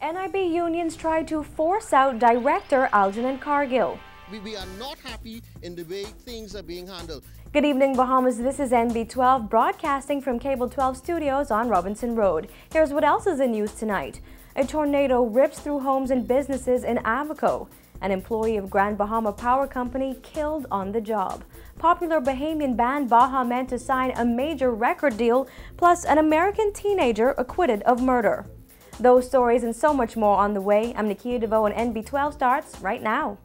NIB unions try to force out Director Algernon Cargill. We are not happy in the way things are being handled. Good evening, Bahamas. This is NB12 broadcasting from Cable 12 Studios on Robinson Road. Here's what else is in news tonight. A tornado rips through homes and businesses in Abaco. An employee of Grand Bahama Power Company killed on the job. Popular Bahamian band Baha meant to sign a major record deal, plus an American teenager acquitted of murder. Those stories and so much more on the way. I'm Nikia DeVoe and NB12 starts right now.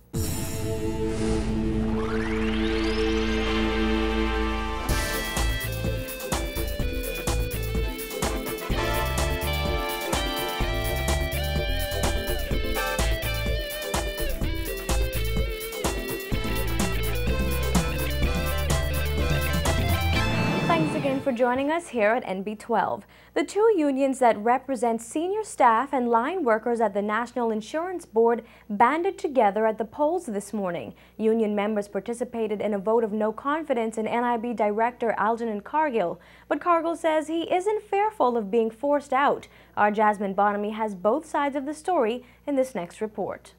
Thanks again for joining us here at NB12. The two unions that represent senior staff and line workers at the National Insurance Board banded together at the polls this morning. Union members participated in a vote of no confidence in NIB Director Algernon Cargill, but Cargill says he isn't fearful of being forced out. Our Jasmine Bonamy has both sides of the story in this next report.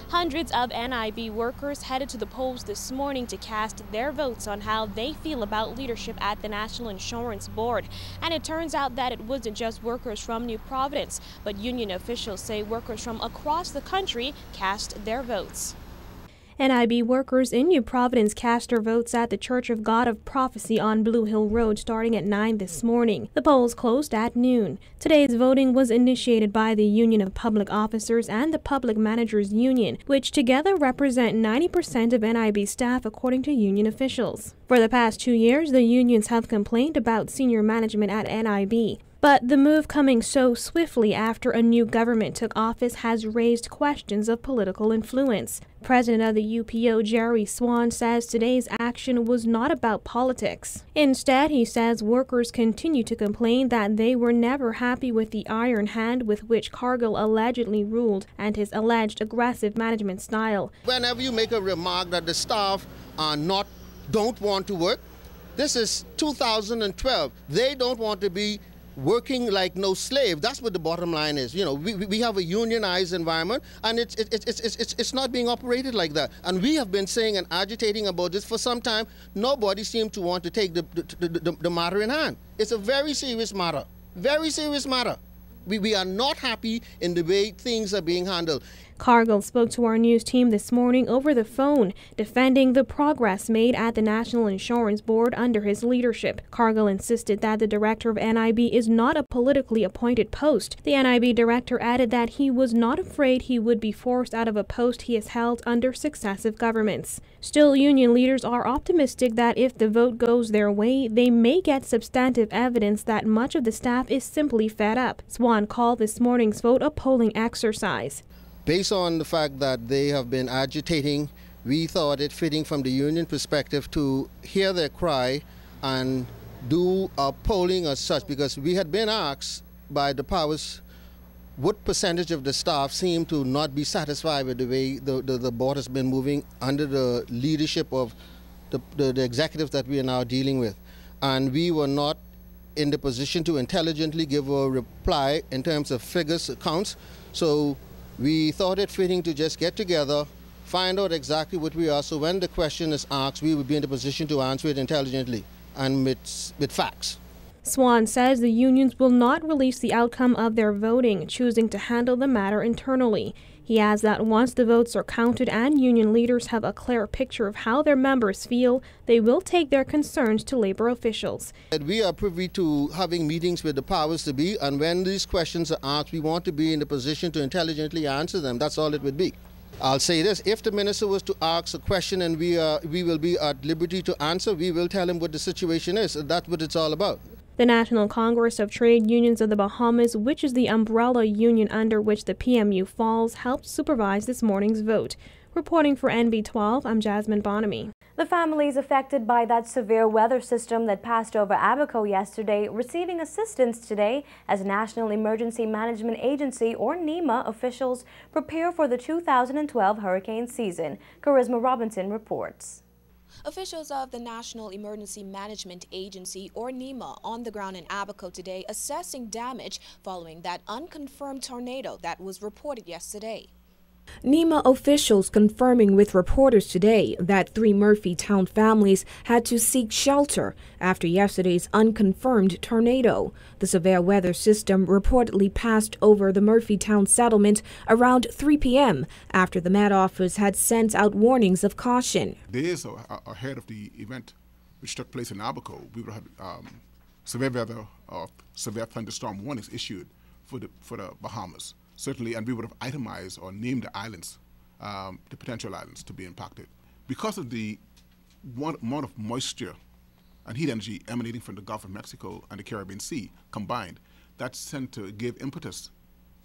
Hundreds of NIB workers headed to the polls this morning to cast their votes on how they feel about leadership at the National Insurance Board. And it turns out that it wasn't just workers from New Providence, but union officials say workers from across the country cast their votes. NIB workers in New Providence cast their votes at the Church of God of Prophecy on Blue Hill Road starting at 9 this morning. The polls closed at noon. Today's voting was initiated by the Union of Public Officers and the Public Managers Union, which together represent 90% of NIB staff according to union officials. For the past 2 years, the unions have complained about senior management at NIB. But the move coming so swiftly after a new government took office has raised questions of political influence. President of the UPO, Jerry Swan, says today's action was not about politics. Instead, he says workers continue to complain that they were never happy with the iron hand with which Cargill allegedly ruled and his alleged aggressive management style. Whenever you make a remark that the staff don't want to work, this is 2012. They don't want to be working like no slave. That's what the bottom line is. You know, we have a unionized environment, and it's not being operated like that. And we have been saying and agitating about this for some time. Nobody seemed to want to take the matter in hand. It's a very serious matter. Very serious matter. We are not happy in the way things are being handled. Cargill spoke to our news team this morning over the phone, defending the progress made at the National Insurance Board under his leadership. Cargill insisted that the director of NIB is not a politically appointed post. The NIB director added that he was not afraid he would be forced out of a post he has held under successive governments. Still, union leaders are optimistic that if the vote goes their way, they may get substantive evidence that much of the staff is simply fed up. Swan called this morning's vote a polling exercise. Based on the fact that they have been agitating, we thought it fitting from the union perspective to hear their cry and do a polling as such, because we had been asked by the powers what percentage of the staff seem to not be satisfied with the way the board has been moving under the leadership of the executives that we are now dealing with. And we were not in the position to intelligently give a reply in terms of figures, counts. So we thought it fitting to just get together, find out exactly what we are, so when the question is asked, we would be in the position to answer it intelligently and with facts. Swan says the unions will not release the outcome of their voting, choosing to handle the matter internally. He adds that once the votes are counted and union leaders have a clear picture of how their members feel, they will take their concerns to labor officials. We are privy to having meetings with the powers to be, and when these questions are asked, we want to be in the position to intelligently answer them. That's all it would be. I'll say this, if the minister was to ask a question and we will be at liberty to answer, we will tell him what the situation is. That's what it's all about. The National Congress of Trade Unions of the Bahamas, which is the umbrella union under which the PMU falls, helped supervise this morning's vote. Reporting for NB12, I'm Jasmine Bonamy. The families affected by that severe weather system that passed over Abaco yesterday receiving assistance today as National Emergency Management Agency or NEMA officials prepare for the 2012 hurricane season. Charisma Robinson reports. Officials of the National Emergency Management Agency, or NEMA, on the ground in Abaco today assessing damage following that unconfirmed tornado that was reported yesterday. NEMA officials confirming with reporters today that 3 Murphytown families had to seek shelter after yesterday's unconfirmed tornado. The severe weather system reportedly passed over the Murphytown settlement around 3 p.m. after the Met Office had sent out warnings of caution. Days ahead of the event, which took place in Abaco, we would have severe weather or severe thunderstorm warnings issued for the Bahamas. Certainly, and we would have itemized or named the islands, the potential islands to be impacted. Because of the amount of moisture and heat energy emanating from the Gulf of Mexico and the Caribbean Sea combined, that's tend to give impetus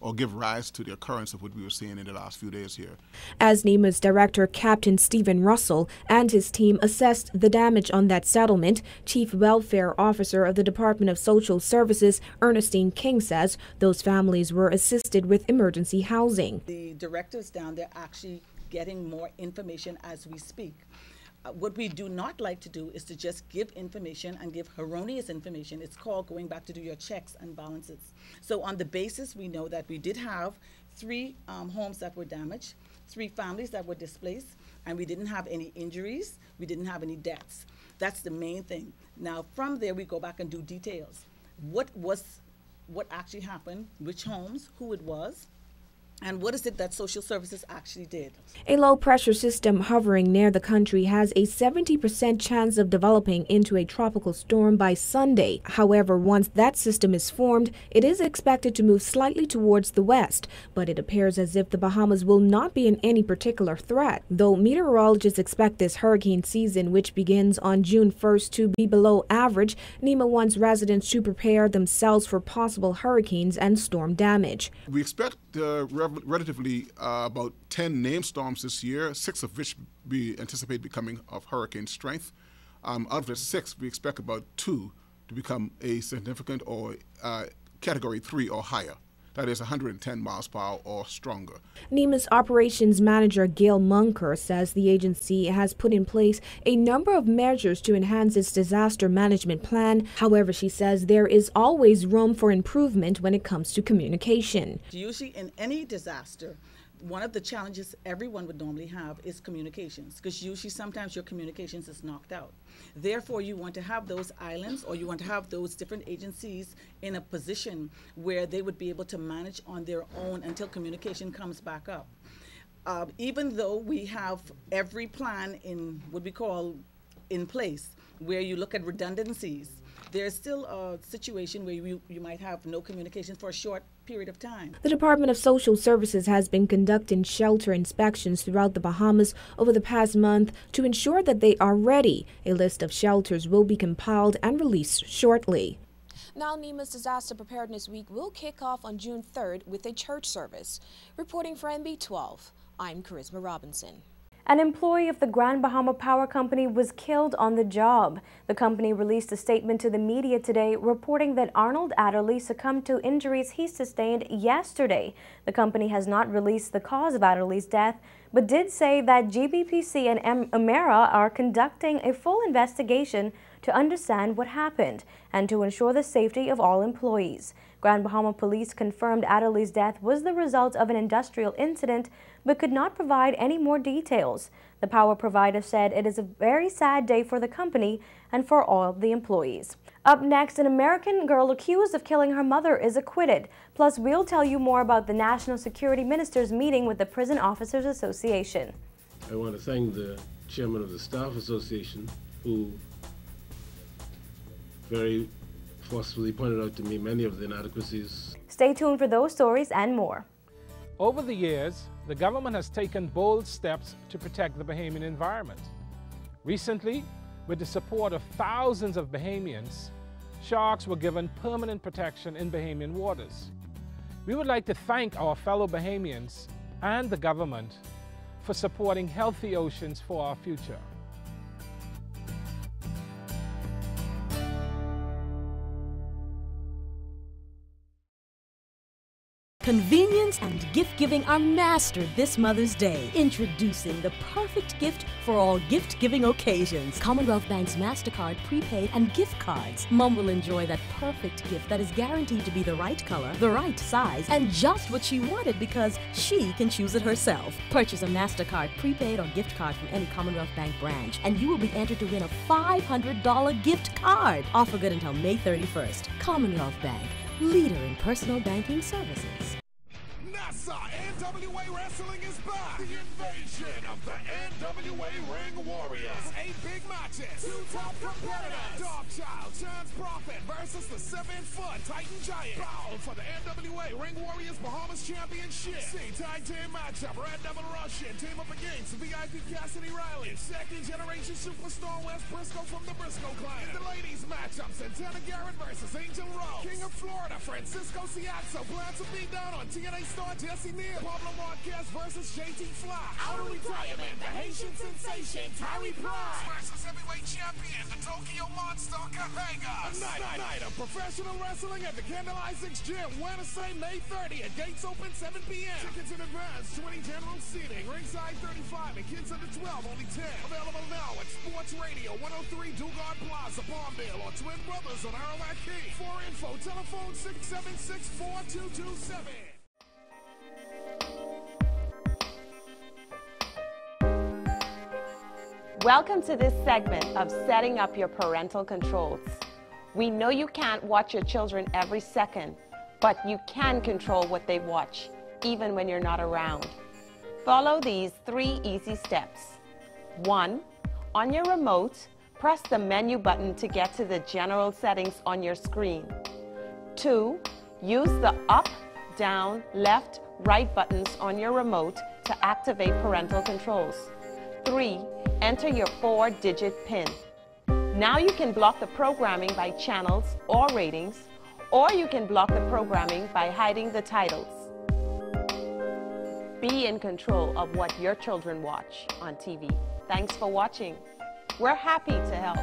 or give rise to the occurrence of what we were seeing in the last few days here. As NEMA's director, Captain Stephen Russell, and his team assessed the damage on that settlement, Chief Welfare Officer of the Department of Social Services, Ernestine King, says those families were assisted with emergency housing. The directors down there actually getting more information as we speak. What we do not like to do is to just give information and give erroneous information. It's called going back to do your checks and balances. So on the basis, we know that we did have 3 homes that were damaged, 3 families that were displaced, and we didn't have any injuries, we didn't have any deaths. That's the main thing. Now from there, we go back and do details. What actually happened, which homes, who it was, and what is it that social services actually did? A low-pressure system hovering near the country has a 70% chance of developing into a tropical storm by Sunday. However, once that system is formed, it is expected to move slightly towards the west, but it appears as if the Bahamas will not be in any particular threat. Though meteorologists expect this hurricane season, which begins on June 1st, to be below average, NEMA wants residents to prepare themselves for possible hurricanes and storm damage. We expect relatively about 10 named storms this year, 6 of which we anticipate becoming of hurricane strength. Out of the 6, we expect about 2 to become a significant or category 3 or higher. That is 110 miles per hour or stronger. NEMA's operations manager, Gail Munker, says the agency has put in place a number of measures to enhance its disaster management plan. However, she says there is always room for improvement when it comes to communication. Usually in any disaster, one of the challenges everyone would normally have is communications, because usually sometimes your communications is knocked out. Therefore, you want to have those islands, or you want to have those different agencies in a position where they would be able to manage on their own until communication comes back up. Even though we have every plan in what we call in place, where you look at redundancies, there's still a situation where you might have no communication for a short period of time. The Department of Social Services has been conducting shelter inspections throughout the Bahamas over the past month to ensure that they are ready. A list of shelters will be compiled and released shortly. Now, NEMA's Disaster Preparedness Week will kick off on June 3rd with a church service. Reporting for NB12, I'm Charisma Robinson. An employee of the Grand Bahama Power Company was killed on the job. The company released a statement to the media today reporting that Arnold Adderley succumbed to injuries he sustained yesterday. The company has not released the cause of Adderley's death, but did say that GBPC and Emera are conducting a full investigation to understand what happened and to ensure the safety of all employees. Grand Bahama Police confirmed Adderley's death was the result of an industrial incident, but could not provide any more details. The power provider said it is a very sad day for the company and for all the employees. Up next, an American girl accused of killing her mother is acquitted. Plus, we'll tell you more about the National Security Ministers meeting with the Prison Officers Association. I want to thank the chairman of the Staff Association, who very forcefully pointed out to me many of the inadequacies. Stay tuned for those stories and more. Over the years, the government has taken bold steps to protect the Bahamian environment. Recently, with the support of thousands of Bahamians, sharks were given permanent protection in Bahamian waters. We would like to thank our fellow Bahamians and the government for supporting healthy oceans for our future. Convenience and gift-giving are mastered this Mother's Day. Introducing the perfect gift for all gift-giving occasions. Commonwealth Bank's MasterCard prepaid and gift cards. Mom will enjoy that perfect gift that is guaranteed to be the right color, the right size, and just what she wanted because she can choose it herself. Purchase a MasterCard prepaid or gift card from any Commonwealth Bank branch, and you will be entered to win a $500 gift card. Offer good until May 31st. Commonwealth Bank, leader in personal banking services. NASA NWA Wrestling is back. The invasion of the NWA Ring Warriors. 8 big matches. 2 top competitors. Darkchild, Chance Prophet versus the 7-foot Titan Giant. Bound for the NWA Ring Warriors Bahamas Championship. See tag team matchup. Red Devil Russian team up against VIP Cassidy Riley. Second generation superstar West Briscoe from the Briscoe clan. In the ladies matchup, Santana Garrett versus Angel Rose. King of Florida, Francisco Ciazzo. Plans to be down on TNA star Jesse Neal. Pablo Marquez versus JT Fly. Out of retirement, the Haitian sensation Tyree Price versus heavyweight champion, the Tokyo Monster Capegas. A night of professional wrestling at the Candlelight 6 Gym, Wednesday, May 30th. Gates open 7 p.m. Tickets in advance, 20 general seating. Ringside 35 and kids under 12, only 10. Available now at Sports Radio 103 Dugard Plaza, Palmdale, or Twin Brothers on Arawak Key. For info, telephone 676-4227. Welcome to this segment of Setting Up Your Parental Controls. We know you can't watch your children every second, but you can control what they watch, even when you're not around. Follow these 3 easy steps. 1. On your remote, press the menu button to get to the general settings on your screen. 2. Use the up, down, left, right buttons on your remote to activate parental controls. 3. Enter your 4-digit PIN. Now you can block the programming by channels or ratings, or you can block the programming by hiding the titles. Be in control of what your children watch on TV. Thanks for watching. We're happy to help.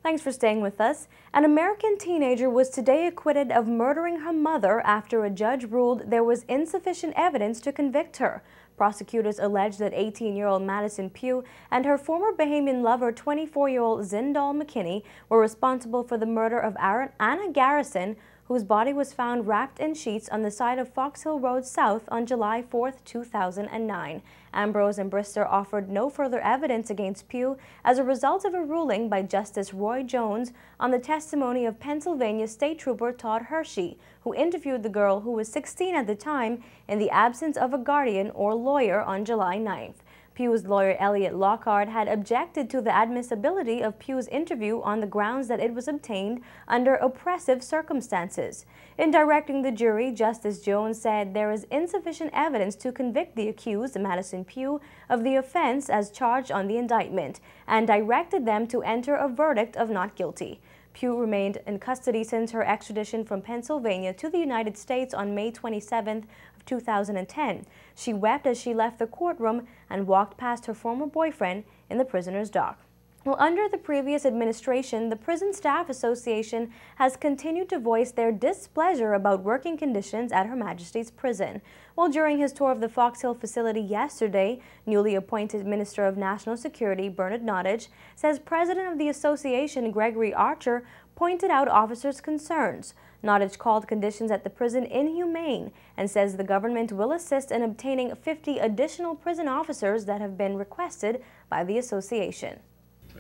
Thanks for staying with us. An American teenager was today acquitted of murdering her mother after a judge ruled there was insufficient evidence to convict her. Prosecutors alleged that 18-year-old Madison Pugh and her former Bahamian lover, 24-year-old Zindal McKinney, were responsible for the murder of Anna Garrison, whose body was found wrapped in sheets on the side of Fox Hill Road South on July 4, 2009. Ambrose and Brister offered no further evidence against Pugh as a result of a ruling by Justice Roy Jones on the testimony of Pennsylvania State Trooper Todd Hershey, who interviewed the girl, who was 16 at the time, in the absence of a guardian or lawyer on July 9th. Pugh's lawyer Elliot Lockhart had objected to the admissibility of Pugh's interview on the grounds that it was obtained under oppressive circumstances. In directing the jury, Justice Jones said there is insufficient evidence to convict the accused, Madison Pugh, of the offense as charged on the indictment, and directed them to enter a verdict of not guilty. Pugh remained in custody since her extradition from Pennsylvania to the United States on May 27th of 2010. She wept as she left the courtroom and walked past her former boyfriend in the prisoner's dock. Well, under the previous administration, the Prison Staff Association has continued to voice their displeasure about working conditions at Her Majesty's Prison. Well, during his tour of the Fox Hill facility yesterday, newly appointed Minister of National Security Bernard Nottage says President of the association Gregory Archer pointed out officers' concerns. Nottage called conditions at the prison inhumane and says the government will assist in obtaining 50 additional prison officers that have been requested by the association.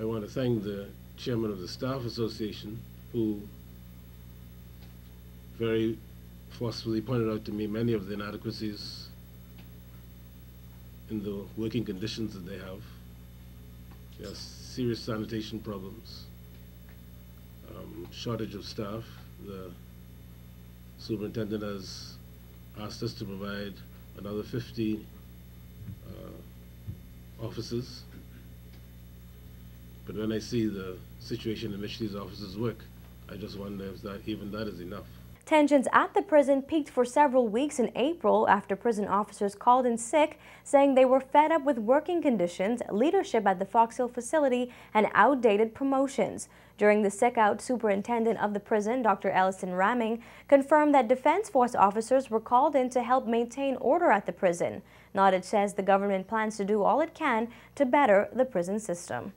I want to thank the chairman of the Staff Association, who very forcefully pointed out to me many of the inadequacies in the working conditions that they have. There are serious sanitation problems, shortage of staff. The superintendent has asked us to provide another 50 officers. But when I see the situation in which these officers work, I just wonder if even that is enough. Tensions at the prison peaked for several weeks in April after prison officers called in sick, saying they were fed up with working conditions, leadership at the Fox Hill facility, and outdated promotions. During the sick-out, superintendent of the prison, Dr. Ellison Ramming, confirmed that Defense Force officers were called in to help maintain order at the prison. Nottage says the government plans to do all it can to better the prison system.